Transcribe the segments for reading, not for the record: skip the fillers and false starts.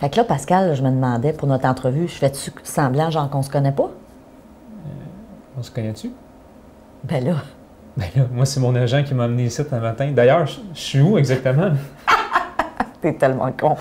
Fait que là, Pascal, je me demandais pour notre entrevue, je fais-tu semblant, genre qu'on se connaît pas? On se connaît-tu? Ben là. Ben là, moi, c'est mon agent qui m'a amené ici un matin. D'ailleurs, je suis où exactement? T'es tellement con.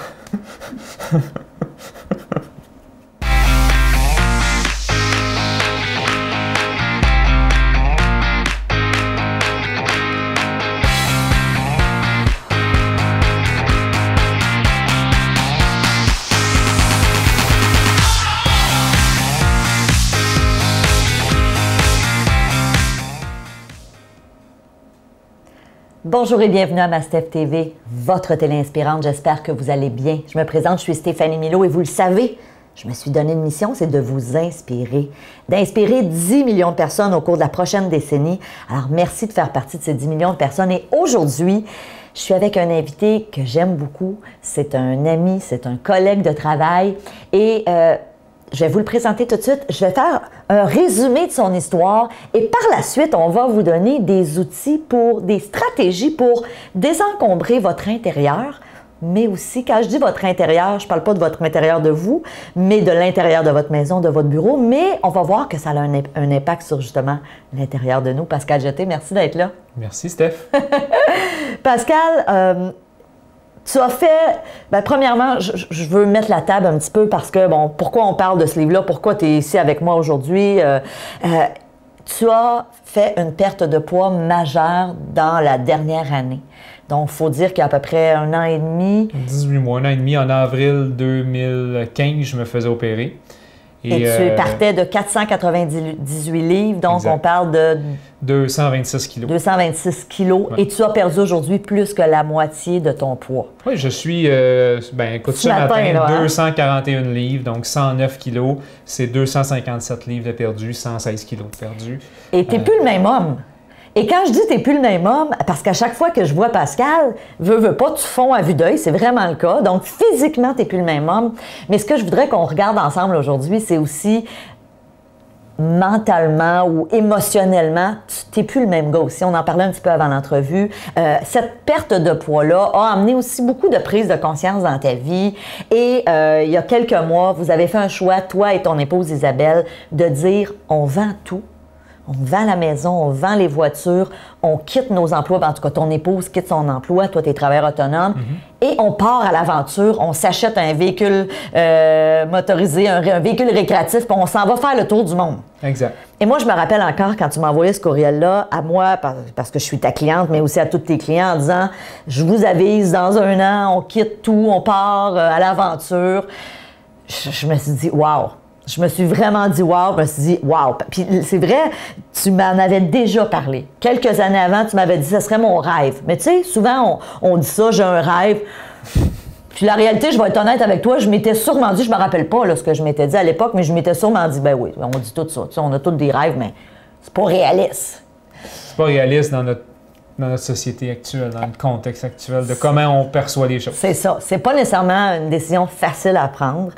Bonjour et bienvenue à Mastef TV, votre télé inspirante. J'espère que vous allez bien. Je me présente, je suis Stéphanie Milaud et vous le savez, je me suis donné une mission, c'est de vous inspirer, d'inspirer 10 millions de personnes au cours de la prochaine décennie. Alors, merci de faire partie de ces 10 millions de personnes. Et aujourd'hui, je suis avec un invité que j'aime beaucoup. C'est un ami, c'est un collègue de travail et je vais vous le présenter tout de suite. Je vais faire un résumé de son histoire et par la suite, on va vous donner des outils des stratégies pour désencombrer votre intérieur, mais aussi, quand je dis votre intérieur, je ne parle pas de votre intérieur de vous, mais de l'intérieur de votre maison, de votre bureau, mais on va voir que ça a un impact sur justement l'intérieur de nous. Pascal Jeté, merci d'être là. Merci, Steph. Pascal, tu as fait, bien, premièrement, je veux mettre la table un petit peu parce que, bon, pourquoi on parle de ce livre-là, pourquoi tu es ici avec moi aujourd'hui? Tu as fait une perte de poids majeure dans la dernière année. Donc, il faut dire qu'il y a à peu près 1 an et demi. 18 mois, 1 an et demi. En avril 2015, je me faisais opérer. Et tu partais de 498 livres, donc exact. On parle de 226 kilos. 226 kilos. Ouais. Et tu as perdu aujourd'hui plus que la moitié de ton poids. Oui, je suis, écoute, ce matin, là, 241 livres, donc 109 kilos. C'est 257 livres de perdu, 116 kilos de perdu. Et tu n'es plus le même homme. Et quand je dis t'es plus le même homme, parce qu'à chaque fois que je vois Pascal, veux pas, tu fonds à vue d'œil, c'est vraiment le cas. Donc, physiquement, t'es plus le même homme. Mais ce que je voudrais qu'on regarde ensemble aujourd'hui, c'est aussi mentalement ou émotionnellement, tu n'es plus le même gars aussi. On en parlait un petit peu avant l'entrevue. Cette perte de poids-là a amené aussi beaucoup de prise de conscience dans ta vie. Et il y a quelques mois, vous avez fait un choix, toi et ton épouse Isabelle, de dire « on vend tout ». On vend la maison, on vend les voitures, on quitte nos emplois. En tout cas, ton épouse quitte son emploi, toi, tu es travailleur autonome. Et on part à l'aventure, on s'achète un véhicule motorisé, un véhicule récréatif, puis on s'en va faire le tour du monde. Exact. Et moi, je me rappelle encore quand tu m'as envoyé ce courriel-là, à moi, parce que je suis ta cliente, mais aussi à tous tes clients, en disant « Je vous avise, dans 1 an, on quitte tout, on part à l'aventure. » Je me suis dit « Wow! » Je me suis vraiment dit « wow », je me suis dit « wow ». Puis c'est vrai, tu m'en avais déjà parlé. Quelques années avant, tu m'avais dit « ce serait mon rêve ». Mais tu sais, souvent, on dit ça « j'ai un rêve ». Puis la réalité, je vais être honnête avec toi, je m'étais sûrement dit, je me rappelle pas là, ce que je m'étais dit à l'époque, mais je m'étais sûrement dit « ben oui, on dit tout ça, tu sais, on a tous des rêves, mais c'est pas réaliste ». C'est pas réaliste dans notre société actuelle, dans le contexte actuel, de comment on perçoit les choses. C'est ça. C'est pas nécessairement une décision facile à prendre.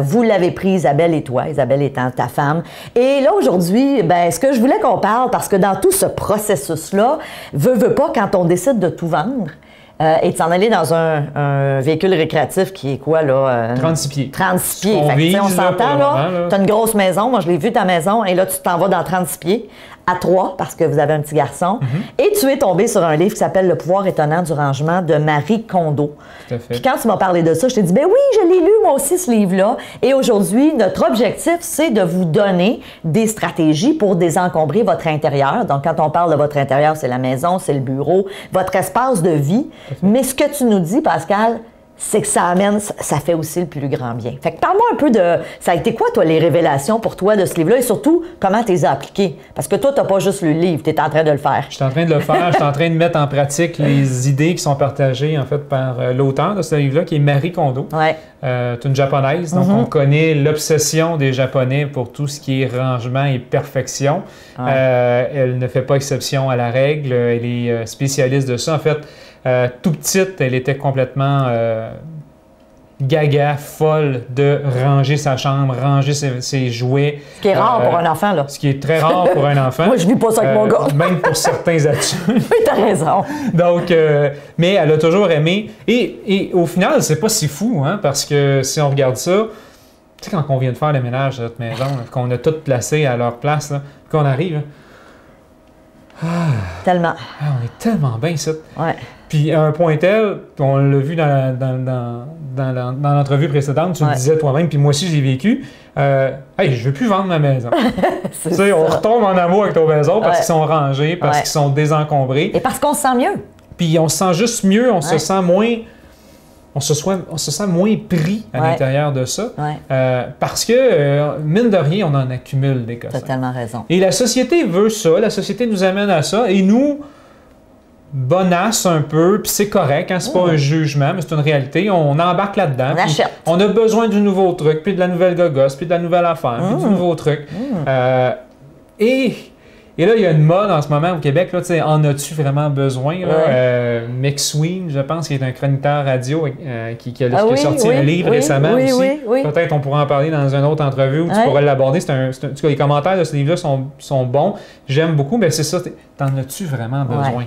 Vous l'avez pris, Isabelle et toi, Isabelle étant ta femme. Et là, aujourd'hui, ben, ce que je voulais qu'on parle, parce que dans tout ce processus-là, veut pas, quand on décide de tout vendre, et de s'en aller dans un véhicule récréatif qui est quoi, là? 36 pieds. 36 pieds. Fait on s'entend, là. Tu as une grosse maison. Moi, je l'ai vu, ta maison. Et là, tu t'en vas dans 36 pieds, à 3, parce que vous avez un petit garçon. Et tu es tombé sur un livre qui s'appelle Le pouvoir étonnant du rangement de Marie Kondo. Tout à fait. Puis quand tu m'as parlé de ça, je t'ai dit, ben oui, je l'ai lu, moi aussi, ce livre-là. Et aujourd'hui, notre objectif, c'est de vous donner des stratégies pour désencombrer votre intérieur. Donc, quand on parle de votre intérieur, c'est la maison, c'est le bureau, votre espace de vie. Mais ce que tu nous dis, Pascal, c'est que ça fait aussi le plus grand bien. Fait que parle-moi un peu de... Ça a été quoi, toi, les révélations pour toi de ce livre-là et surtout, comment tu les as appliquées? Parce que toi, tu n'as pas juste lu le livre, tu es en train de le faire. Je suis en train de le faire, je suis en train de mettre en pratique les idées qui sont partagées, en fait, par l'auteur de ce livre-là, qui est Marie Kondo. Ouais. C'est une Japonaise, donc on connaît l'obsession des Japonais pour tout ce qui est rangement et perfection. Elle ne fait pas exception à la règle, elle est spécialiste de ça. En fait, tout petite, elle était complètement gaga folle de ranger sa chambre, ranger ses jouets. Ce qui est rare pour un enfant, là. Ce qui est très rare pour un enfant. Moi, je vis pas ça avec mon gars. Même pour certains adultes. Oui, t'as raison. Donc, mais elle a toujours aimé. Et au final, c'est pas si fou, hein, parce que si on regarde ça, tu sais, quand on vient de faire le ménage de notre maison, qu'on a tout placé à leur place, là, qu'on arrive, là, Tellement. on est tellement bien ici. Ouais. Puis à un point tel, on l'a vu dans l'entrevue précédente, tu le disais toi-même, puis moi aussi j'ai vécu, hey, je veux plus vendre ma maison. Tu sais, on retombe en amour avec nos maisons parce qu'ils sont rangés, parce qu'ils sont désencombrés. Et parce qu'on se sent mieux. Puis on se sent juste mieux, on se sent moins... On se sent moins pris à l'intérieur de ça. Parce que, mine de rien, on en accumule des cossins. Tu as tellement raison. Et la société veut ça, la société nous amène à ça, et nous bonasse un peu, puis c'est correct, hein, c'est pas un jugement, mais c'est une réalité. On embarque là-dedans. On achète. On a besoin du nouveau truc, puis de la nouvelle gogosse, puis de la nouvelle affaire, puis du nouveau truc. Et là, il y a une mode en ce moment au Québec, là, en as-tu vraiment besoin? McSween, je pense, qui est un chroniqueur radio qui a sorti un livre récemment aussi. Peut-être on pourra en parler dans une autre entrevue où tu pourras l'aborder. En tout cas, les commentaires de ce livre-là sont bons. J'aime beaucoup, mais c'est ça. T'en as-tu vraiment besoin?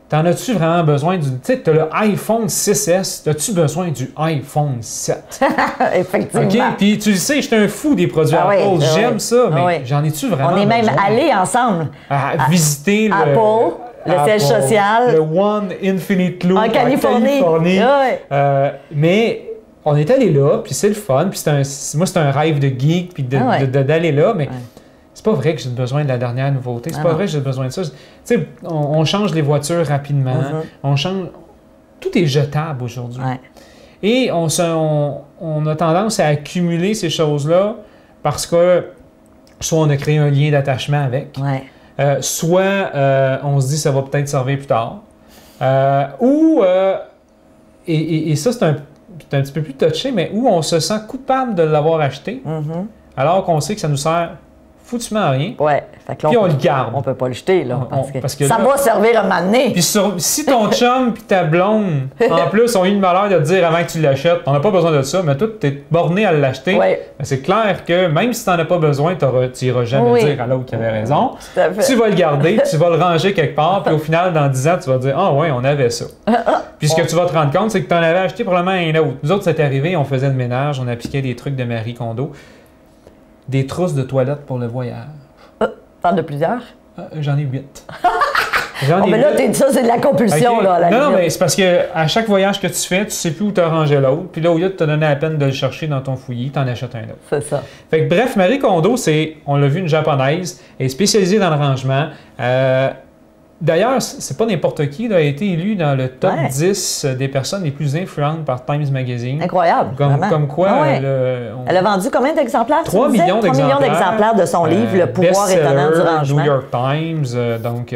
T'en as-tu vraiment besoin du... Tu sais, t'as le iPhone 6S, as-tu besoin du iPhone 7? Effectivement. OK? Puis tu le sais, j'étais un fou des produits Apple. J'aime ça, mais j'en ai-tu vraiment besoin? On est même allés ensemble à visiter Apple, le siège social. Le One Infinite Loop en Californie. Mais on est allé là, puis c'est le fun. Puis moi, c'est un rêve de geek, puis d'aller là, mais... C'est pas vrai que j'ai besoin de la dernière nouveauté. C'est pas vrai que j'ai besoin de ça. Tu sais, on change les voitures rapidement. On change... Tout est jetable aujourd'hui. Et on a tendance à accumuler ces choses-là parce que soit on a créé un lien d'attachement avec, soit on se dit que ça va peut-être servir plus tard. Et ça, c'est un petit peu plus touché, mais où on se sent coupable de l'avoir acheté alors qu'on sait que ça nous sert foutument à rien. Puis on le garde. On peut pas le jeter, là. Parce que ça là, va servir un moment donné. Puis si ton chum puis ta blonde, en plus, ont eu le malheur de te dire avant que tu l'achètes, on n'a pas besoin de ça, mais toi, tu es borné à l'acheter, c'est clair que même si tu n'en as pas besoin, tu n'iras jamais dire à l'autre qui avait raison. Tu vas le garder, tu vas le ranger quelque part, puis au final, dans 10 ans, tu vas dire « Ah ouais, on avait ça. » Puis ce que tu vas te rendre compte, c'est que tu en avais acheté probablement un autre. Nous autres, c'est arrivé, on faisait le ménage, on appliquait des trucs de Marie Kondo. Des trousses de toilette pour le voyage. T'en as plusieurs? J'en ai 8. Mais là, ça, c'est de la compulsion. Là, non, mais c'est parce qu'à chaque voyage que tu fais, tu sais plus où tu as rangé l'autre. Puis là, au lieu de te donner la peine de le chercher dans ton fouillis, tu en achètes un autre. C'est ça. Fait que, bref, Marie Kondo, on l'a vu, une japonaise, elle est spécialisée dans le rangement. D'ailleurs, c'est pas n'importe qui, elle a été élue dans le top 10 des personnes les plus influentes par Times Magazine. Incroyable. Comme quoi, elle a vendu combien d'exemplaires? 3 millions d'exemplaires de son livre, Le pouvoir étonnant du rangement. New York Times. Donc,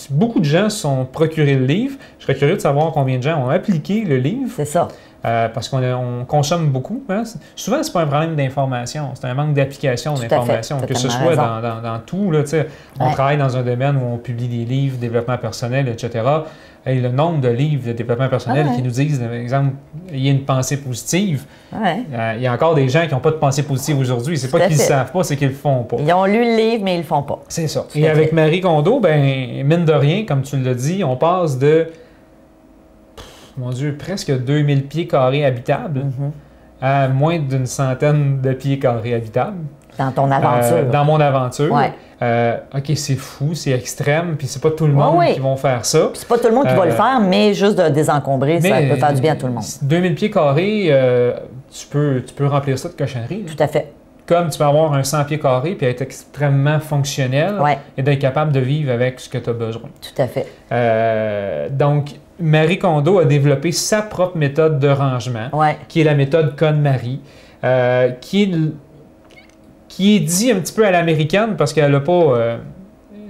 beaucoup de gens se sont procurés le livre. Je serais curieux de savoir combien de gens ont appliqué le livre. C'est ça. Parce qu'on consomme beaucoup. Hein? Souvent, c'est pas un problème d'information, c'est un manque d'application d'information, que ce soit dans tout. Là, on travaille dans un domaine où on publie des livres, développement personnel, etc. Et le nombre de livres de développement personnel qui nous disent, par exemple, il y a une pensée positive. Il y a encore des gens qui n'ont pas de pensée positive aujourd'hui. C'est pas qu'ils ne savent pas, c'est qu'ils ne le font pas. Ils ont lu le livre, mais ils ne le font pas. C'est ça. Et avec Marie Kondo, mine de rien, comme tu l'as dit, on passe de... Mon Dieu, presque 2000 pieds carrés habitables à moins d'une centaine de pieds carrés habitables. Dans ton aventure. Dans mon aventure. OK, c'est fou, c'est extrême, puis c'est pas tout le monde qui vont faire ça. Puis c'est pas tout le monde qui va le faire, mais juste de désencombrer, ça peut faire du bien à tout le monde. 2000 pieds carrés, tu peux remplir ça de cochonneries. Tout à fait. Comme tu peux avoir un 100 pieds carrés puis être extrêmement fonctionnel et d'être capable de vivre avec ce que tu as besoin. Tout à fait. Donc, Marie Kondo a développé sa propre méthode de rangement, qui est la méthode KonMari, qui est dit un petit peu à l'américaine parce qu'elle n'a pas...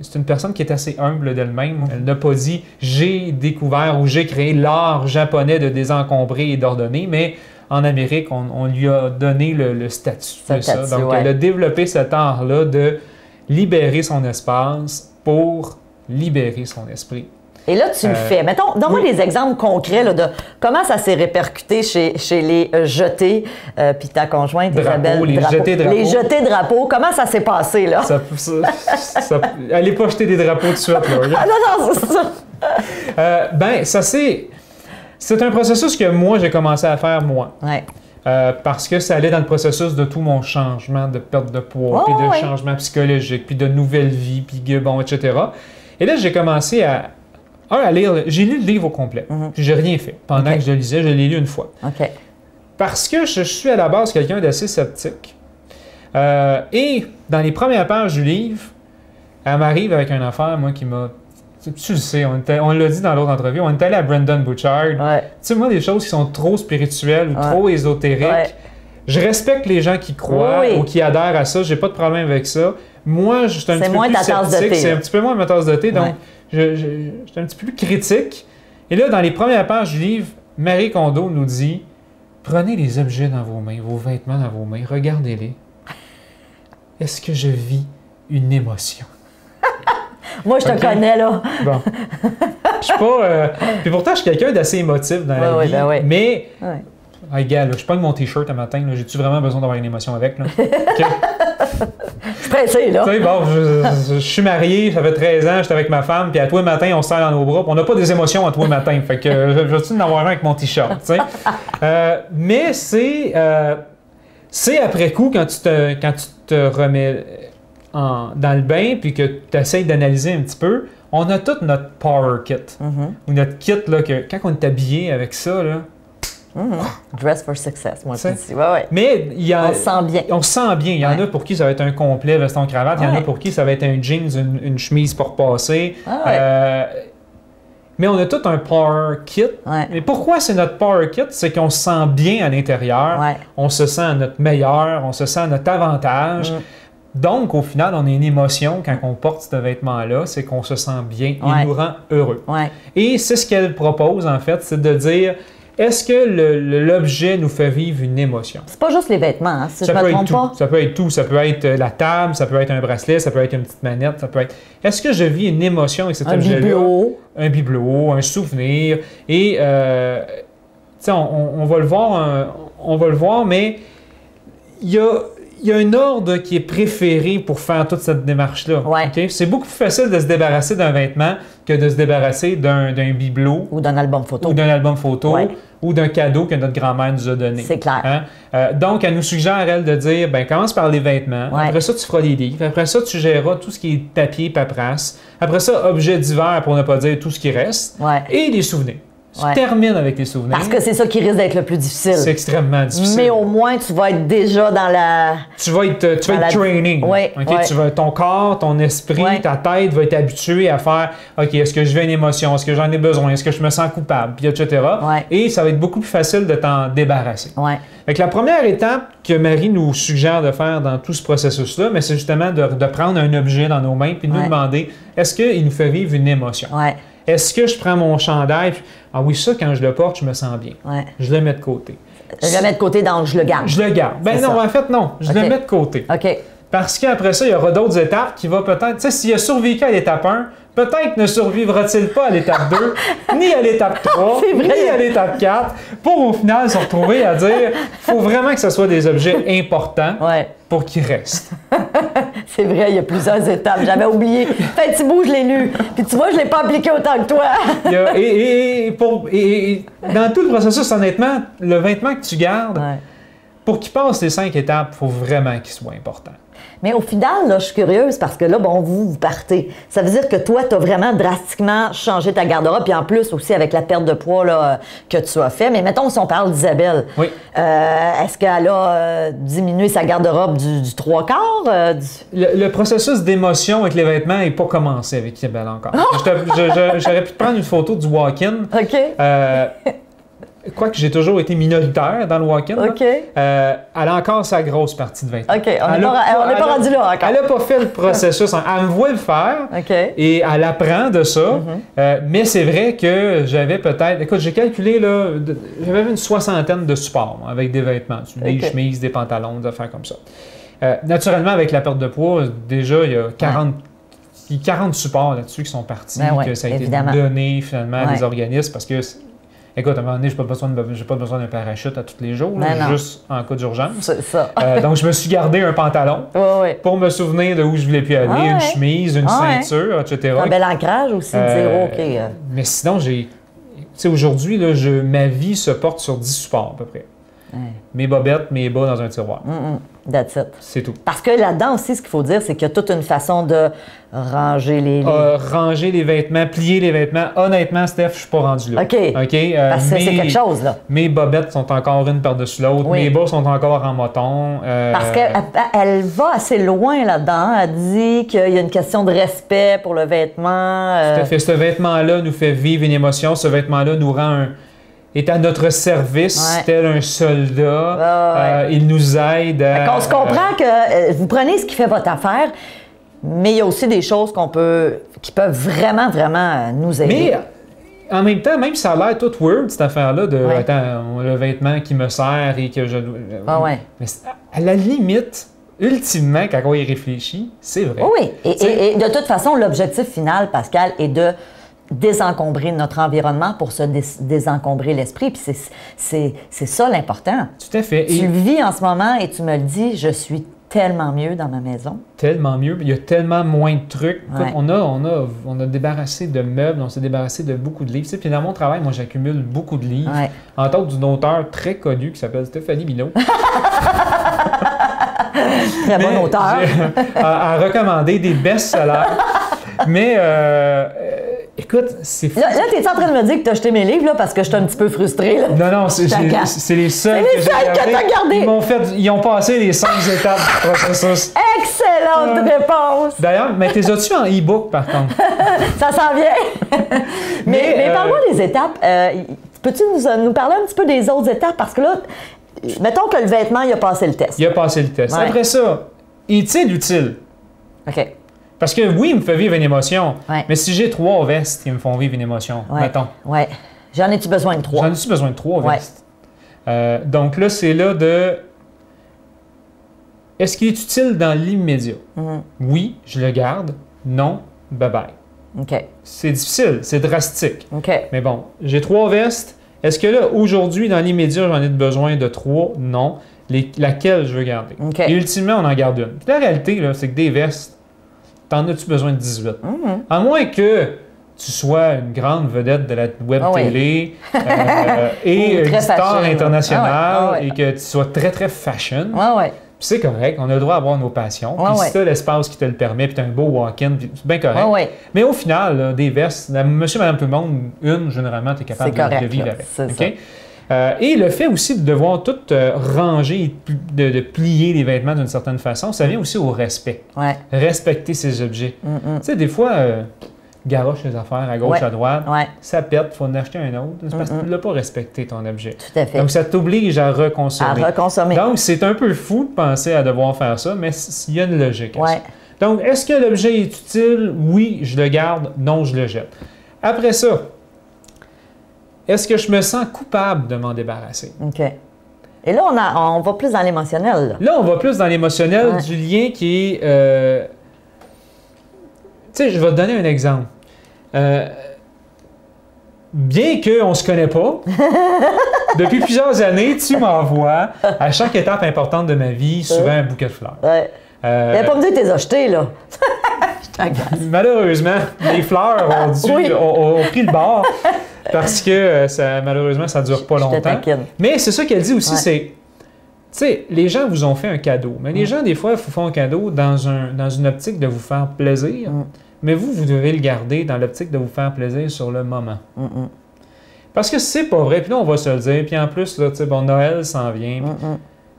c'est une personne qui est assez humble d'elle-même. Elle n'a pas dit « j'ai découvert ou j'ai créé l'art japonais de désencombrer et d'ordonner », mais en Amérique, on lui a donné le statut de ça. Donc, elle a développé cet art-là de libérer son espace pour libérer son esprit. Et là, tu le fais. Mettons, donne-moi des exemples concrets là, de comment ça s'est répercuté chez les jetés, puis ta conjointe, Isabelle. Les jetés drapeaux. Les jetés drapeaux. Comment ça s'est passé, là? Allez pas jeter des drapeaux tout de suite, là. Ah non, c'est ça. Ça c'est un processus que moi, j'ai commencé à faire, moi. Ouais. Parce que ça allait dans le processus de tout mon changement de perte de poids, puis de changement psychologique, puis de nouvelle vie, puis bon, etc. Et là, j'ai commencé à lire. J'ai lu le livre au complet. Puis j'ai rien fait. Pendant que je le lisais, je l'ai lu une fois. OK. Parce que je suis à la base quelqu'un d'assez sceptique. Et dans les premières pages du livre, elle m'arrive avec une affaire, moi, qui m'a... Tu le sais, on l'a dit dans l'autre entrevue, on est allé à Brandon Bouchard. Ouais. Tu sais, moi, des choses qui sont trop spirituelles ou trop ésotériques, je respecte les gens qui croient ou qui adhèrent à ça, j'ai pas de problème avec ça. Moi, je suis un petit peu plus sceptique, c'est un petit peu moins ma tasse de thé, donc je suis un petit peu plus critique. Et là, dans les premières pages du livre, Marie Kondo nous dit, prenez les objets dans vos mains, vos vêtements dans vos mains, regardez-les. Est-ce que je vis une émotion? Moi, je te connais, là. Bon. Je suis pas... Puis pourtant, je suis quelqu'un d'assez émotif dans la vie. Mais... Hey, gars, là, je pogne mon T-shirt un matin. J'ai-tu vraiment besoin d'avoir une émotion avec? Là? Okay. Je suis pressé, là. Tu sais, bon, je suis marié, ça fait 13 ans, j'étais avec ma femme, puis à tous les matins, on se serre dans nos bras, puis on n'a pas des émotions à tous les matins. Fait que je vais-tu en avoir un avec mon T-shirt, tu sais? Mais c'est après coup, quand tu te remets... dans le bain, puis que tu essaies d'analyser un petit peu, on a tout notre power kit. Ou notre kit, là, que quand on est habillé avec ça, là... Dress for success, moi, je dis. Mais on se sent bien. On se sent bien. Il y en a pour qui ça va être un complet veston-cravate. Il y en a pour qui ça va être un jeans, une chemise pour passer. Mais on a tout un power kit. Mais pourquoi c'est notre power kit? C'est qu'on se sent bien à l'intérieur. On se sent à notre meilleur. On se sent à notre avantage. Donc, au final, on a une émotion quand on porte ce vêtement-là, c'est qu'on se sent bien et nous rend heureux. Et c'est ce qu'elle propose, en fait, c'est de dire, est-ce que l'objet nous fait vivre une émotion? C'est pas juste les vêtements, hein, si ça je me trompe pas. Ça peut être tout. Ça peut être la table, ça peut être un bracelet, ça peut être une petite manette, ça peut être... Est-ce que je vis une émotion avec cet objet-là? Un bibelot, un souvenir. Et, tu sais, on va le voir, mais il y a un ordre qui est préféré pour faire toute cette démarche-là. Okay? C'est beaucoup plus facile de se débarrasser d'un vêtement que de se débarrasser d'un bibelot. Ou d'un album photo. Ou d'un cadeau que notre grand-mère nous a donné. C'est clair. Donc, elle nous suggère, elle, de dire, commence par les vêtements. Après ça, tu feras les livres. Après ça, tu géreras tout ce qui est papier, paperasse. Après ça, objets divers, pour ne pas dire tout ce qui reste. Et les souvenirs. Tu termines avec les souvenirs. Parce que c'est ça qui risque d'être le plus difficile. C'est extrêmement difficile. Mais au moins, tu vas être déjà dans la... Tu vas être training. Ton corps, ton esprit, ta tête va être habitué à faire « OK, est-ce que je veux une émotion? Est-ce que j'en ai besoin? Est-ce que je me sens coupable? » Puis etc. Et ça va être beaucoup plus facile de t'en débarrasser. Fait que la première étape que Marie nous suggère de faire dans tout ce processus-là, c'est justement de prendre un objet dans nos mains puis de nous demander « Est-ce qu'il nous fait vivre une émotion? Est-ce que je prends mon chandail? Ah oui, ça, quand je le porte, je me sens bien. Je le mets de côté. Je le mets de côté, donc je le garde. Je le garde. Ben non, en fait, non. Je le mets de côté. Parce qu'après ça, il y aura d'autres étapes qui vont peut-être... Tu sais, s'il a survécu à l'étape 1, peut-être ne survivra-t-il pas à l'étape 2, ni à l'étape 3, ni à l'étape 4, pour au final se retrouver à dire il faut vraiment que ce soit des objets importants pour qu'ils restent. C'est vrai, il y a plusieurs étapes. J'avais oublié. Fait petit bout, je l'ai lu. Puis tu vois, je ne l'ai pas appliqué autant que toi. et dans tout le processus, honnêtement, le vêtement que tu gardes, pour qu'il passe les 5 étapes, il faut vraiment qu'il soit important. Mais au final, là, je suis curieuse parce que là, bon, vous partez. Ça veut dire que toi, tu as vraiment drastiquement changé ta garde-robe, puis en plus aussi avec la perte de poids là, que tu as fait. Mais mettons, si on parle d'Isabelle, est-ce qu'elle a diminué sa garde-robe du 3/4? Le processus d'émotion avec les vêtements n'est pas commencé avec Isabelle encore. J'aurais pu te prendre une photo du walk-in. Quoique j'ai toujours été minoritaire dans le walk-in, elle a encore sa grosse partie de vêtements. On n'est pas rendu là encore. Elle n'a pas fait le processus. Elle me voit le faire et elle apprend de ça. Mais c'est vrai que j'avais peut-être... Écoute, j'ai calculé, là, j'avais une 60aine de supports avec des vêtements. Des chemises, des pantalons, des affaires comme ça. Naturellement, avec la perte de poids, déjà, il y a il y a 40 supports là-dessus qui sont partis, que ça a été donné finalement à des organismes parce que, écoute, à un moment donné, je n'ai pas besoin d'un parachute à tous les jours, juste en cas d'urgence. C'est ça. Donc, je me suis gardé un pantalon pour me souvenir de où je voulais plus aller, une chemise, une ceinture, etc. Un bel ancrage aussi, de dire OK. Mais sinon, aujourd'hui, ma vie se porte sur 10 supports à peu près. Mes bobettes, mes bas dans un tiroir. That's it. C'est tout. Parce que là-dedans aussi, ce qu'il faut dire, c'est qu'il y a toute une façon de ranger les... ranger les vêtements, plier les vêtements. Honnêtement, Steph, je suis pas rendu là. OK. Parce que c'est quelque chose, là. Mes bobettes sont encore une par-dessus l'autre. Mes bas sont encore en moton. Parce qu'elle va assez loin là-dedans. Elle dit qu'il y a une question de respect pour le vêtement. Tout à fait. Ce vêtement-là nous fait vivre une émotion. Ce vêtement-là nous rend est à notre service, tel un soldat. Il nous aide à... On se comprend que vous prenez ce qui fait votre affaire, mais il y a aussi des choses qui peuvent vraiment, vraiment nous aider. Mais en même temps, même si ça a l'air tout weird, cette affaire-là, attends, le vêtement qui me sert et que je... Mais à la limite, ultimement, quand on y réfléchit, c'est vrai. Oui, et de toute façon, l'objectif final, Pascal, est de désencombrer notre environnement pour se désencombrer l'esprit. Puis c'est ça l'important. Tout à fait. Tu le vis en ce moment et tu me le dis, je suis tellement mieux dans ma maison. Tellement mieux. Il y a tellement moins de trucs. Écoute, on a débarrassé de meubles, on s'est débarrassé de beaucoup de livres. Tu sais, puis dans mon travail, moi, j'accumule beaucoup de livres. Entre autres, d'une auteure très connue qui s'appelle Stéphanie Milot. Très bon auteur. À recommander des best-sellers. Mais... écoute, c'est fou. Là tu es en train de me dire que tu as acheté mes livres là, parce que je suis un petit peu frustrée. Là. Non, c'est les seuls que tu as gardés. Ils ont passé les 5 étapes du processus. Excellente réponse! D'ailleurs, mais t'es as-tu en e-book, par contre? Ça s'en vient. mais parle-moi des étapes. Peux-tu nous parler un petit peu des autres étapes? Parce que là, mettons que le vêtement, il a passé le test. Il a passé le test. Après ça, est-il utile? OK. Parce que oui, il me fait vivre une émotion, mais si j'ai 3 vestes qui me font vivre une émotion, mettons. Oui. J'en ai-tu besoin de 3? J'en ai-tu besoin de 3 vestes? Donc là, c'est là de... Est-ce qu'il est utile dans l'immédiat? Oui, je le garde. Non, bye-bye. OK. C'est difficile, c'est drastique. OK. Mais bon, j'ai 3 vestes. Est-ce que là, aujourd'hui, dans l'immédiat, j'en ai besoin de 3? Non. Laquelle je veux garder? Et ultimement, on en garde une. Puis la réalité, là, c'est que des vestes, t'en as-tu besoin de 18? À moins que tu sois une grande vedette de la web télé et une star internationale et que tu sois très, très fashion. Puis c'est correct, on a le droit d'avoir nos passions. Puis si tu as l'espace qui te le permet, puis tu as un beau walk-in, c'est bien correct. Mais au final, là, des vestes, monsieur, madame, tout le monde, généralement, tu es capable de vivre avec. Okay? Et le fait aussi de devoir tout ranger, de plier les vêtements d'une certaine façon, ça vient aussi au respect. Respecter ses objets. Tu sais, des fois, garoche les affaires à gauche, à droite, ça pète, il faut en acheter un autre. C'est parce que tu ne l'as pas respecté, ton objet. Tout à fait. Donc, ça t'oblige à reconsommer. Donc, c'est un peu fou de penser à devoir faire ça, mais il y a une logique à ça. Donc, est-ce que l'objet est utile? Oui, je le garde. Non, je le jette. Après ça, est-ce que je me sens coupable de m'en débarrasser? OK. Et là, on va plus dans l'émotionnel. Là, on va plus dans l'émotionnel du lien qui est... tu sais, je vais te donner un exemple. Bien qu'on ne se connaît pas, depuis plusieurs années, tu m'envoies à chaque étape importante de ma vie souvent un bouquet de fleurs. T'avais pas me dire que t'es acheté, là. Malheureusement, les fleurs ont pris le bord parce que malheureusement, ça ne dure pas longtemps. Mais c'est ça qu'elle dit aussi, c'est... Tu sais, les gens vous ont fait un cadeau. Mais les gens, des fois, vous font un cadeau dans une optique de vous faire plaisir. Mais vous devez le garder dans l'optique de vous faire plaisir sur le moment. Parce que c'est pas vrai. Puis là, on va se le dire. Puis en plus, là, tu sais, bon, Noël s'en vient.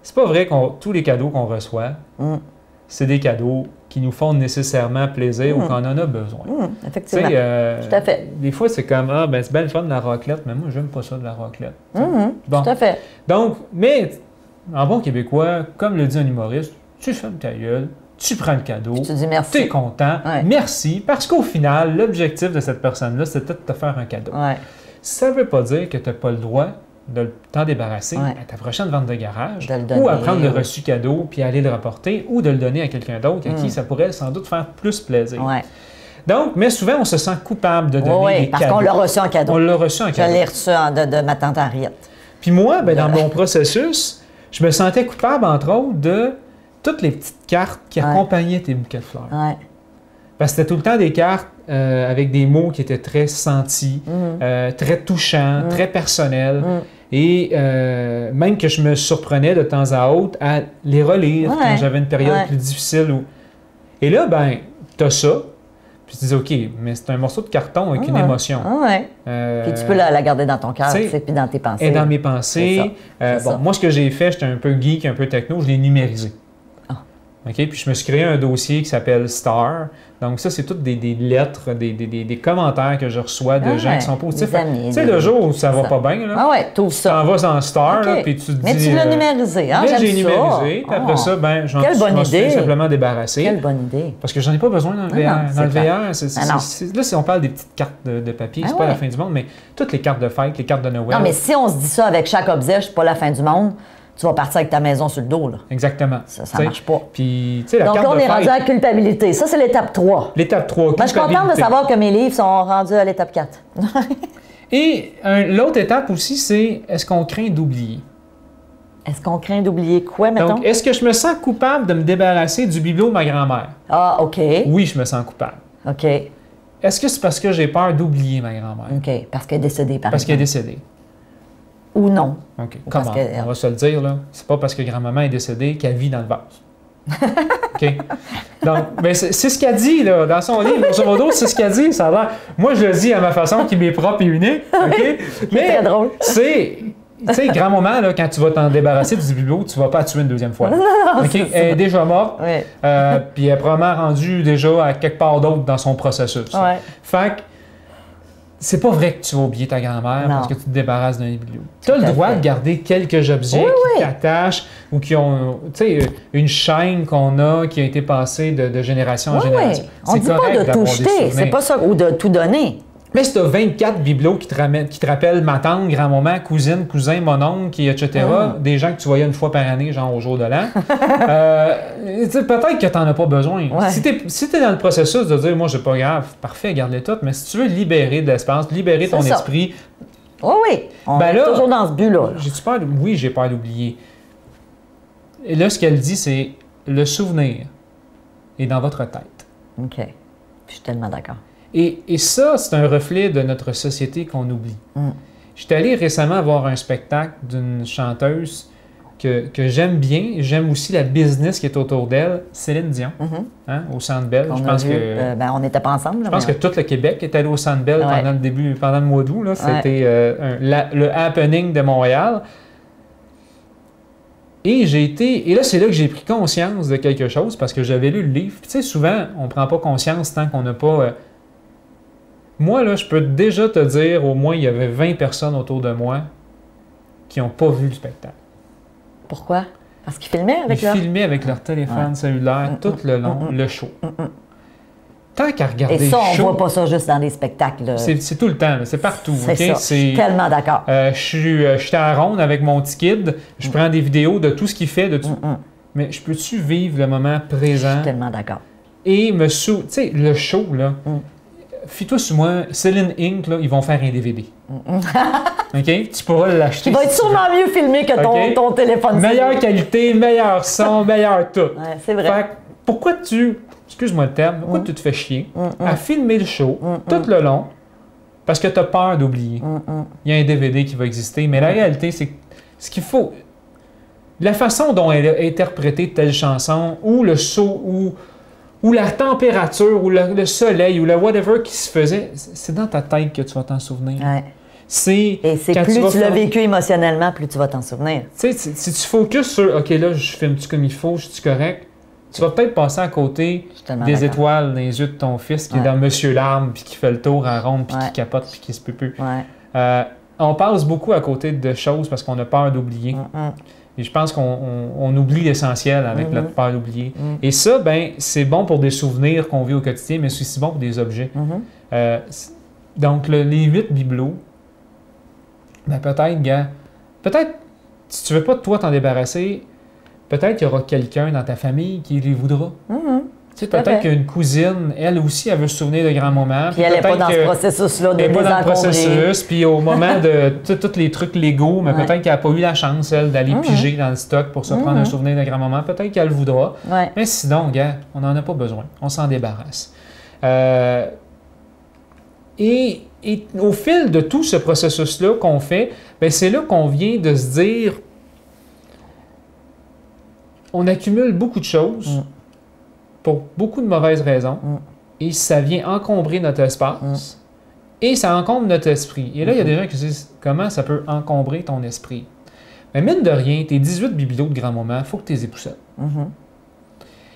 C'est pas vrai que tous les cadeaux qu'on reçoit, c'est des cadeaux qui nous font nécessairement plaisir ou qu'on en a besoin. Effectivement. Tout à fait. Des fois, c'est comme, c'est bien le fun de la raclette, mais moi, j'aime pas ça de la raclette. Bon. Tout à fait. Donc, mais en bon québécois, comme le dit un humoriste, tu fermes ta gueule, tu prends le cadeau, tu dis merci. Tu es content, merci, parce qu'au final, l'objectif de cette personne-là, c'était de te faire un cadeau. Ça ne veut pas dire que tu n'as pas le droit de t'en débarrasser à ta prochaine vente de garage, ou à prendre le reçu cadeau puis aller le rapporter, ou de le donner à quelqu'un d'autre à qui ça pourrait sans doute faire plus plaisir. Donc, mais souvent, on se sent coupable de donner des parce cadeaux. qu'on l'a reçu en cadeau. On l'a reçu en cadeau. Je l'ai reçu de ma tante Henriette. Puis moi, dans mon processus, je me sentais coupable, entre autres, de toutes les petites cartes qui accompagnaient tes bouquets de fleurs. Ouais. Parce que c'était tout le temps des cartes avec des mots qui étaient très sentis, très touchants, très personnels. Et même que je me surprenais de temps à autre à les relire quand j'avais une période plus difficile. Et là, t'as ça. Puis tu dis, OK, mais c'est un morceau de carton avec une émotion. Puis tu peux la garder dans ton cœur, puis dans tes pensées. Et dans mes pensées. Moi, ce que j'ai fait, j'étais un peu geek, un peu techno, je l'ai numérisé. OK? Puis je me suis créé un dossier qui s'appelle Star. Donc ça, c'est toutes des lettres, des commentaires que je reçois de gens qui sont positifs. Tu sais, le jour où ça va pas bien, là, tout ça. tu t'en vas en Star, là, puis tu te dis... Mais tu l'as numérisé, hein? J'ai numérisé, puis après ça, je m'en suis simplement débarrassé. Quelle bonne idée. Parce que j'en ai pas besoin dans le VR. Dans le VR, là, si on parle des petites cartes de papier, c'est pas la fin du monde, mais toutes les cartes de fête, les cartes de Noël... Non, mais si on se dit ça avec chaque objet, c'est pas la fin du monde, tu vas partir avec ta maison sur le dos, là. Exactement. Ça marche pas. Puis, tu sais, donc là, on est rendu à la culpabilité. Ça, c'est l'étape 3. L'étape 3, moi, je suis contente de savoir que mes livres sont rendus à l'étape 4. Et l'autre étape aussi, c'est est-ce qu'on craint d'oublier? Est-ce qu'on craint d'oublier quoi, mettons? Donc, est-ce que je me sens coupable de me débarrasser du bibelot de ma grand-mère? Ah, OK. Oui, je me sens coupable. OK. Est-ce que c'est parce que j'ai peur d'oublier ma grand-mère? OK. Parce qu'elle est décédée, par exemple. Parce qu'elle est décédée. Ou non. OK. Comment? On va se le dire, là. C'est pas parce que grand-maman est décédée qu'elle vit dans le vase. OK? Donc, mais c'est ce qu'elle dit, là, dans son livre. Grosso modo, c'est ce qu'elle dit. Ça a l'air... Moi, je le dis à ma façon qui m'est propre et unique. OK? Mais c'est drôle. Tu sais, grand-maman, là, quand tu vas t'en débarrasser du bibelot, tu vas pas la tuer une deuxième fois. Non, okay? Elle est déjà morte. Oui. Puis elle est probablement rendue déjà à quelque part d'autre dans son processus. Ouais. Fait que c'est pas vrai que tu vas oublier ta grand-mère parce que tu te débarrasses d'un bibelot. Tu as le droit de garder quelques objets qui t'attachent ou qui ont, tu sais, une chaîne qu'on a qui a été passée de génération en génération. On dit pas de tout jeter, c'est pas ça, ou de tout donner. Mais si tu as 24 bibelots qui te rappellent ma tante, grand-maman, cousine, cousin, mon oncle, etc., des gens que tu voyais une fois par année, genre au jour de l'an, peut-être que tu n'en as pas besoin. Ouais. Si tu es dans le processus de dire, moi, c'est pas grave, parfait, garde-les toutes, mais si tu veux libérer de l'espace, libérer ton esprit... Oui, on est toujours dans ce but-là. J'ai-tu peur? Oui, j'ai peur d'oublier. Et là, ce qu'elle dit, c'est le souvenir est dans votre tête. OK. Je suis tellement d'accord. Et ça, c'est un reflet de notre société qu'on oublie. J'étais allé récemment voir un spectacle d'une chanteuse que j'aime bien. J'aime aussi la business qui est autour d'elle, Céline Dion, au Centre Bell. Je pense que on n'était pas ensemble. Je pense que tout le Québec est allé au Centre Bell pendant le mois d'août. C'était le happening de Montréal. Et là, c'est là que j'ai pris conscience de quelque chose parce que j'avais lu le livre. Tu sais, souvent, on ne prend pas conscience tant qu'on n'a pas... Moi, là, je peux déjà te dire, au moins, il y avait 20 personnes autour de moi qui n'ont pas vu le spectacle. Pourquoi? Parce qu'ils filmaient avec Ils filmaient avec leur téléphone cellulaire tout le long, le show. Tant qu'à regarder le show... Et ça, on ne voit pas ça juste dans des spectacles. C'est tout le temps, c'est partout. C'est ça, je suis tellement d'accord. Je suis à la ronde avec mon petit kid, je prends des vidéos de tout ce qu'il fait, de tout. Mais je peux-tu vivre le moment présent? Je suis tellement d'accord. Et tu sais, le show, là... Fie-toi sur moi, Céline Inc., là, ils vont faire un DVD. OK? Tu pourras l'acheter. Il va être sûrement mieux filmé que ton téléphone. Meilleure qualité, meilleur son, meilleur tout. Ouais, c'est vrai. Fait que, pourquoi excuse-moi le terme, pourquoi tu te fais chier à filmer le show tout le long parce que tu as peur d'oublier? Il y a un DVD qui va exister, mais la réalité, c'est ce qu'il faut. La façon dont elle a interprété telle chanson, ou le saut, ou la température, ou le soleil, ou le whatever qui se faisait, c'est dans ta tête que tu vas t'en souvenir. Ouais. Et c'est plus tu l'as vécu émotionnellement, plus tu vas t'en souvenir. Tu sais, si tu focuses sur « OK, là, je filme-tu comme il faut, je suis correct », tu vas peut-être passer à côté des étoiles dans les yeux de ton fils qui est dans Monsieur Larme, puis qui fait le tour en ronde, puis qui capote, puis qui se peut plus. On passe beaucoup à côté de choses parce qu'on a peur d'oublier. Et je pense qu'on oublie l'essentiel avec notre peur d'oublier. Et ça, ben, c'est bon pour des souvenirs qu'on vit au quotidien, mais c'est aussi bon pour des objets. Donc, les 8 bibelots, ben peut-être, si tu veux pas toi t'en débarrasser, peut-être qu'il y aura quelqu'un dans ta famille qui les voudra. Tu peut-être qu'une cousine, elle aussi, elle veut se souvenir de grands-moments. Puis elle n'est pas dans ce processus-là de désencombrer. Elle n'est pas dans le processus. Puis au moment de tous les trucs légaux, mais peut-être qu'elle n'a pas eu la chance, elle, d'aller piger dans le stock pour se prendre un souvenir de grand-maman. Peut-être qu'elle le voudra. Mais sinon, gars, on n'en a pas besoin. On s'en débarrasse. Et au fil de tout ce processus-là qu'on fait, bien, c'est là qu'on vient de se dire, on accumule beaucoup de choses pour beaucoup de mauvaises raisons et ça vient encombrer notre espace et ça encombre notre esprit. Et là, il y a des gens qui se disent, comment ça peut encombrer ton esprit? Mais mine de rien, tes 18 bibelots de grand-maman, il faut que tu les époussettes.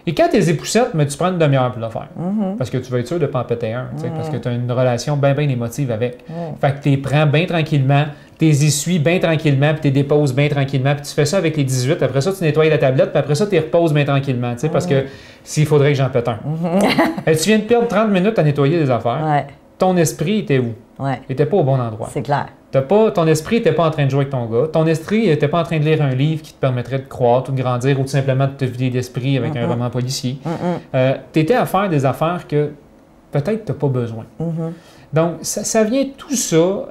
Et quand tu les époussettes, mais tu prends une demi-heure pour le faire. Parce que tu vas être sûr de ne pas en péter un. Parce que tu as une relation bien émotive avec. Fait que tu les prends bien tranquillement, tu les essuies bien tranquillement, puis tu les déposes bien tranquillement. Puis tu fais ça avec les 18. Après ça, tu nettoies la tablette, puis après ça, tu les reposes bien tranquillement. Parce que s'il faudrait que j'en pète un. Et tu viens de perdre 30 minutes à nettoyer des affaires. Ton esprit était où? Il n'était pas au bon endroit. C'est clair. Ton esprit n'était pas en train de jouer avec ton gars. Ton esprit n'était pas en train de lire un livre qui te permettrait de croître ou de grandir ou tout simplement de te vider d'esprit avec un roman policier. Tu étais à faire des affaires que peut-être tu n'as pas besoin. Donc, ça vient tout ça.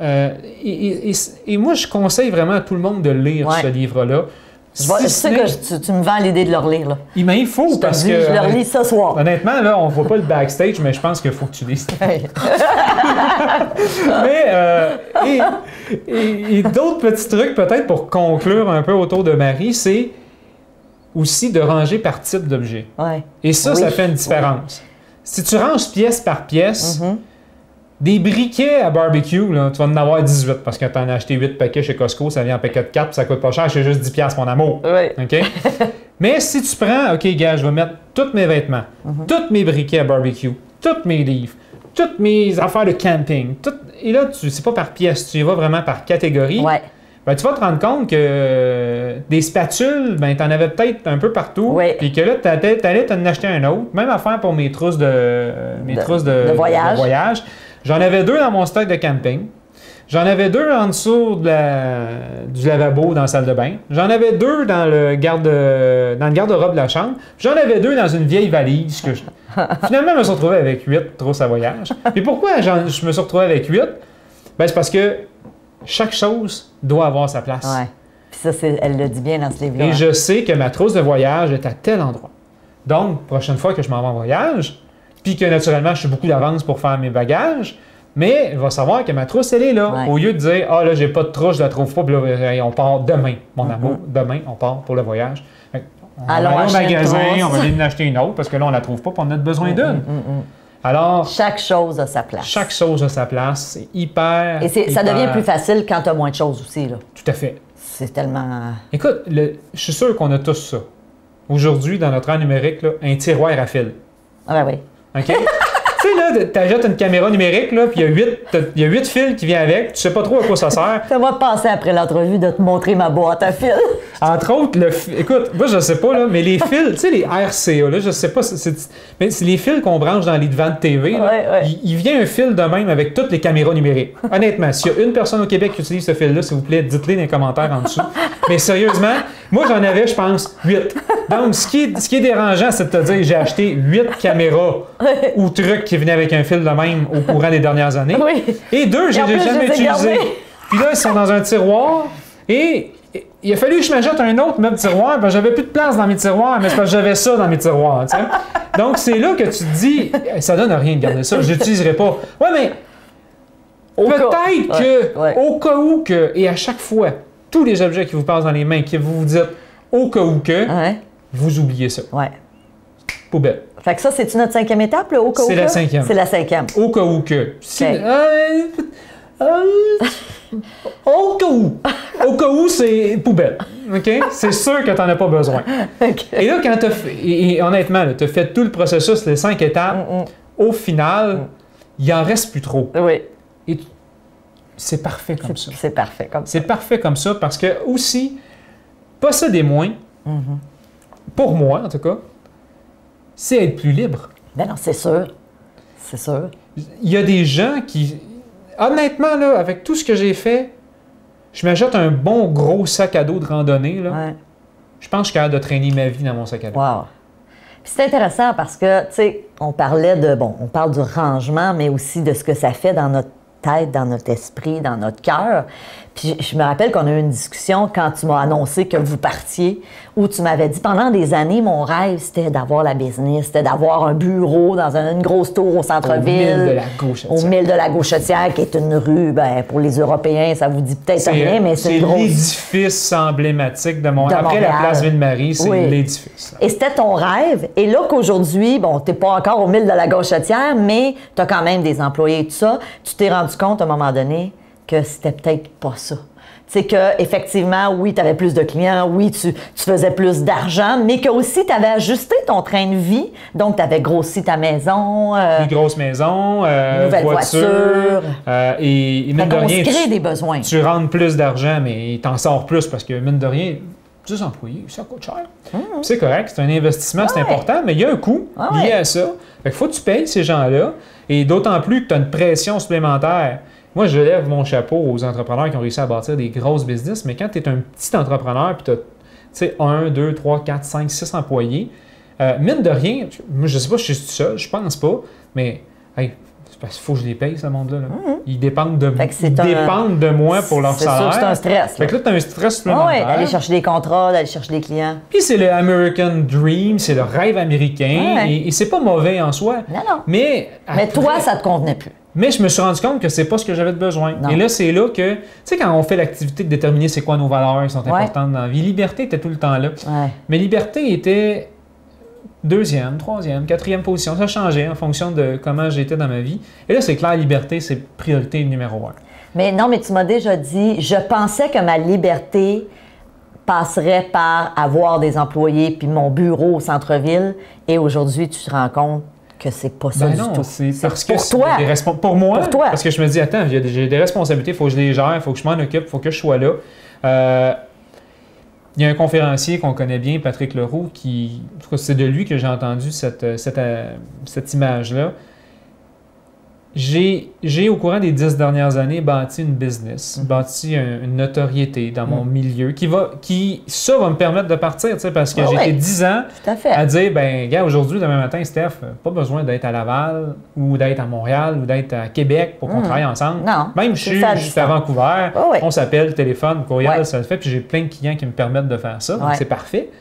Et moi, je conseille vraiment à tout le monde de lire ce livre-là. Je sais que tu me vends l'idée de le relire. Là. Mais il faut parce que... Je le relis ce soir. Honnêtement, là, on ne voit pas le backstage, mais je pense qu'il faut que tu lises. Et d'autres petits trucs, peut-être, pour conclure un peu autour de Marie, c'est aussi de ranger par type d'objet. Et ça fait une différence. Si tu ranges pièce par pièce, des briquets à barbecue, là, tu vas en avoir 18 parce que tu en as acheté 8 paquets chez Costco, ça vient en paquet de 4 puis ça coûte pas cher, c'est juste 10$, mon amour. OK? Mais si tu prends, OK, gars, je vais mettre tous mes vêtements, tous mes briquets à barbecue, tous mes livres, toutes mes affaires de camping, et là, c'est pas par pièce, tu y vas vraiment par catégorie. Ben, tu vas te rendre compte que des spatules, ben, tu en avais peut-être un peu partout. Puis que là, tu allais t'en acheter un autre. Même affaire pour mes trousses de voyage. J'en avais 2 dans mon stock de camping. J'en avais 2 en dessous du lavabo dans la salle de bain. J'en avais 2 dans le garde-robe de la chambre. J'en avais 2 dans une vieille valise. Finalement, je me suis retrouvé avec 8 trousses à voyage. Et pourquoi je me suis retrouvé avec 8? Ben, c'est parce que chaque chose doit avoir sa place. Puis ça, elle le dit bien dans ce livre-là. Et je sais que ma trousse de voyage est à tel endroit. Donc, prochaine fois que je m'en vais en voyage, puis que naturellement, je suis beaucoup d'avance pour faire mes bagages, mais il va savoir que ma trousse, elle est là. Au lieu de dire, ah là, j'ai pas de trousse, je la trouve pas, puis là, on part demain, mon amour. Demain, on part pour le voyage. On va aller au magasin, on va aller en acheter une autre, parce que là, on la trouve pas, puis on a besoin d'une. Alors, chaque chose a sa place. Chaque chose a sa place. C'est hyper. Et ça devient plus facile quand tu as moins de choses aussi. Là. Tout à fait. C'est tellement. Écoute, je suis sûr qu'on a tous ça. Aujourd'hui, dans notre ère numérique, là, un tiroir à fil. Ah, ben oui. OK? Tu sais, là, tu achètes une caméra numérique, là, puis il y a 8 fils qui viennent avec. Tu sais pas trop à quoi ça sert. Ça va passer après l'entrevue de te montrer ma boîte à fils. Entre autres, écoute, moi, je sais pas, là, mais les fils, tu sais, les RCA, là, je sais pas, mais c'est les fils qu'on branche dans les devants de TV. Là, il vient un fil de même avec toutes les caméras numériques. Honnêtement, s'il y a une personne au Québec qui utilise ce fil-là, s'il vous plaît, dites-le dans les commentaires en dessous. Mais sérieusement, moi, j'en avais, je pense, 8. Donc, ce qui est dérangeant, c'est de te dire j'ai acheté 8 caméras ou trucs qui venaient avec un fil de même au courant des dernières années. Et 2, je les ai jamais utilisés. Puis là, ils sont dans un tiroir et il a fallu que je m'achète un autre même tiroir, parce que j'avais plus de place dans mes tiroirs, mais c'est parce que j'avais ça dans mes tiroirs. T'sais. Donc, c'est là que tu te dis, ça donne rien de garder ça, je l'utiliserai pas. Ouais, mais peut-être que, au cas où que, et à chaque fois, tous les objets qui vous passent dans les mains, que vous vous dites, au cas où que, vous oubliez ça. Poubelle. Fait que ça, c'est-tu notre 5e étape, là, au cas où que? C'est la 5e. C'est la 5e. Au cas où que. Au cas où. Au cas où, c'est poubelle. OK? C'est sûr que tu n'en as pas besoin. Et là, quand tu as fait, et honnêtement, tu as fait tout le processus, les 5 étapes, au final, il en reste plus trop. Et c'est parfait comme ça. C'est parfait comme ça. C'est parfait comme ça parce que aussi, posséder moins, pour moi en tout cas, c'est être plus libre. Ben non, c'est sûr. C'est sûr. Il y a des gens qui... Honnêtement, là, avec tout ce que j'ai fait, je m'achète un bon gros sac à dos de randonnée. Là. Je pense que je suis capable de traîner ma vie dans mon sac à dos. Wow. Puis c'est intéressant parce que, tu sais, on parlait de, on parle du rangement, mais aussi de ce que ça fait dans notre tête, dans notre esprit, dans notre cœur. Puis je me rappelle qu'on a eu une discussion quand tu m'as annoncé que vous partiez, où tu m'avais dit, pendant des années, mon rêve, c'était d'avoir la business, c'était d'avoir un bureau dans une grosse tour au centre-ville. Au Mille de la Gauchetière. Au Mille de la Gauchetière, qui est une rue, pour les Européens, ça vous dit peut-être rien, mais c'est une grosse... C'est l'édifice emblématique de Montréal. Après la place Ville-Marie, c'est l'édifice. Et c'était ton rêve. Et là qu'aujourd'hui, t'es pas encore au Mille de la Gauchetière, mais tu as quand même des employés et tout ça, tu t'es rendu compte à un moment donné que c'était peut-être pas ça. Tu sais qu'effectivement, oui, tu avais plus de clients, oui, tu faisais plus d'argent, mais que aussi tu avais ajusté ton train de vie. Donc, tu avais grossi ta maison. Une grosse maison, nouvelle voiture. Et mine de rien, on se crée des besoins. Tu rentres plus d'argent, mais tu en sors plus parce que, mine de rien, 10 employés, ça coûte cher. C'est correct, c'est un investissement, c'est important, mais il y a un coût lié à ça. Fait qu'il faut que tu payes ces gens-là. Et d'autant plus que tu as une pression supplémentaire. Moi, je lève mon chapeau aux entrepreneurs qui ont réussi à bâtir des grosses business, mais quand tu es un petit entrepreneur puis tu as 1, 2, 3, 4, 5, 6 employés, mine de rien, moi, je ne sais pas si je suis tout seul, je pense pas, mais hey, c'est parce qu'il faut que je les paye, ce monde-là. Là. Ils dépendent de moi pour leur salaire. C'est un stress. Fait que là, tu as un stress supplémentaire. D'aller chercher des contrats, d'aller chercher des clients. Puis c'est le American Dream, c'est le rêve américain, et c'est pas mauvais en soi. Non. Mais toi, ça te convenait plus. Mais je me suis rendu compte que c'est pas ce que j'avais de besoin. Non. Et là, c'est là que, tu sais, quand on fait l'activité de déterminer c'est quoi nos valeurs qui sont importantes dans la vie, liberté était tout le temps là. Mais liberté était 2e, 3e, 4e position. Ça changeait en fonction de comment j'étais dans ma vie. Et là, c'est clair, liberté, c'est priorité numéro 1. Mais non, mais tu m'as déjà dit, je pensais que ma liberté passerait par avoir des employés puis mon bureau au centre-ville. Et aujourd'hui, tu te rends compte que c'est pas ça du tout. C'est parce que pour toi. Pour moi, pour toi. Parce que je me dis, attends, j'ai des responsabilités, il faut que je les gère, il faut que je m'en occupe, il faut que je sois là. Il y a un conférencier qu'on connaît bien, Patrick Leroux, en tout cas, c'est de lui que j'ai entendu cette image-là. J'ai, au courant des 10 dernières années, bâti une business, bâti une notoriété dans mon milieu qui va me permettre de partir, parce que j'ai été 10 ans à dire, gars, aujourd'hui, demain matin, Steph, pas besoin d'être à Laval ou d'être à Montréal ou d'être à Québec pour qu'on travaille ensemble. Non, même je suis juste à Vancouver, on s'appelle, téléphone, courriel, ça le fait, puis j'ai plein de clients qui me permettent de faire ça, donc c'est parfait.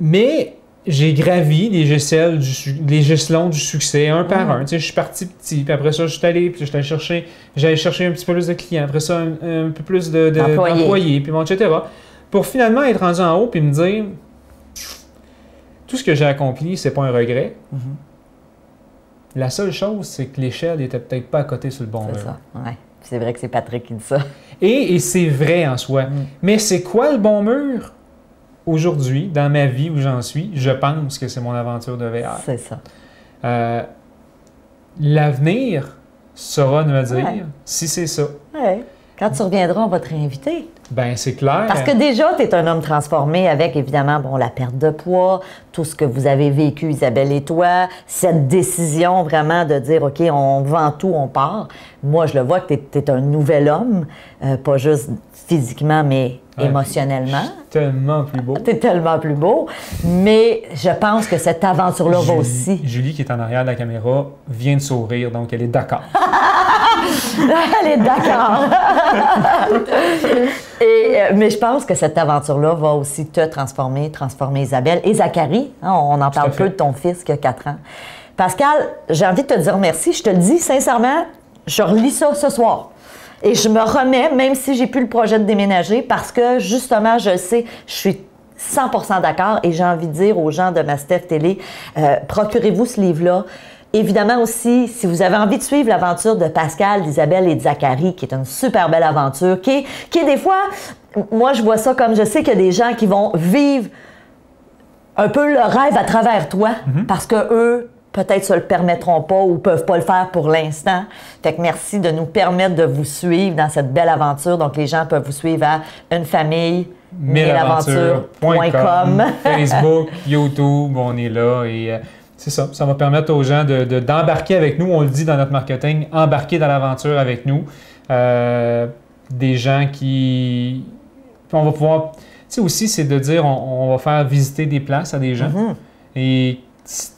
Mais j'ai gravi les échelons du succès un par un. Je suis parti petit, puis après ça, je suis allé chercher un petit peu plus de clients, après ça, un peu plus d'employés, puis etc. Pour finalement être rendu en haut puis me dire tout ce que j'ai accompli, c'est pas un regret. La seule chose, c'est que l'échelle n'était peut-être pas à côté sur le bon mur. C'est ça, ouais. C'est vrai que c'est Patrick qui dit ça. Et c'est vrai en soi. Mais c'est quoi le bon mur? Aujourd'hui, dans ma vie où j'en suis, je pense que c'est mon aventure de VR. C'est ça. L'avenir saura me dire si c'est ça. Ouais. Quand tu reviendras, on va te réinviter. Ben c'est clair. Parce que déjà, tu es un homme transformé avec, évidemment, la perte de poids, tout ce que vous avez vécu, Isabelle et toi, cette décision vraiment de dire, OK, on vend tout, on part. Moi, je le vois que tu es un nouvel homme, pas juste physiquement, mais émotionnellement. Je suis tellement plus beau. Tu es tellement plus beau. Mais je pense que cette aventure-là va aussi. Julie, qui est en arrière de la caméra, vient de sourire, donc elle est d'accord. Elle est d'accord. Mais je pense que cette aventure-là va aussi te transformer Isabelle et Zachary. On en parle peu de ton fils qui a 4 ans. Pascal, j'ai envie de te dire merci. Je te le dis sincèrement, je relis ça ce soir. Et je me remets, même si j'ai plus le projet de déménager, parce que justement, je sais, je suis 100% d'accord et j'ai envie de dire aux gens de ma Steph Télé, procurez-vous ce livre-là. Évidemment aussi, si vous avez envie de suivre l'aventure de Pascal, d'Isabelle et de Zachary, qui est une super belle aventure, qui est des fois, moi je vois ça comme je sais qu'il y a des gens qui vont vivre un peu leur rêve à travers toi, parce que eux peut-être se le permettront pas ou peuvent pas le faire pour l'instant. Fait que merci de nous permettre de vous suivre dans cette belle aventure. Donc les gens peuvent vous suivre à Une famille, mileaventure.com. Facebook, YouTube, on est là et c'est ça. Ça va permettre aux gens d'embarquer avec nous. On le dit dans notre marketing, embarquer dans l'aventure avec nous. Des gens qui... On va pouvoir... Tu sais, aussi, c'est de dire, on va faire visiter des places à des gens. Et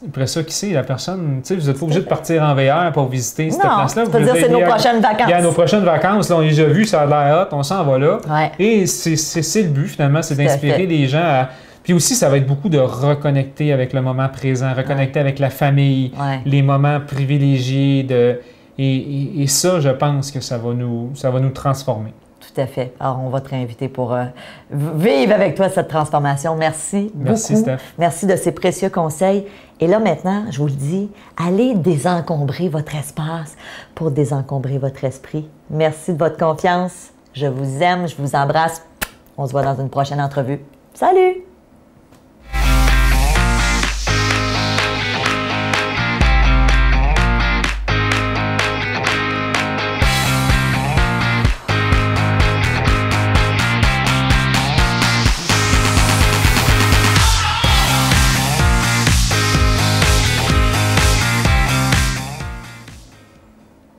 après ça, qui sait, la personne, tu sais, vous n'êtes pas obligé de partir en VR pour visiter cette place-là. Tu peux dire c'est nos prochaines vacances. Il y a nos prochaines vacances, là, on les a vues, ça a l'air hot, on s'en va là. Ouais. Et c'est le but, finalement, c'est d'inspirer les gens à... Puis aussi, ça va être beaucoup de reconnecter avec le moment présent, reconnecter avec la famille, les moments privilégiés. Et ça, je pense que ça va nous transformer. Tout à fait. Alors, on va te réinviter pour vivre avec toi cette transformation. Merci beaucoup. Merci, Steph. Merci de ces précieux conseils. Et là, maintenant, je vous le dis, allez désencombrer votre espace pour désencombrer votre esprit. Merci de votre confiance. Je vous aime, je vous embrasse. On se voit dans une prochaine entrevue. Salut!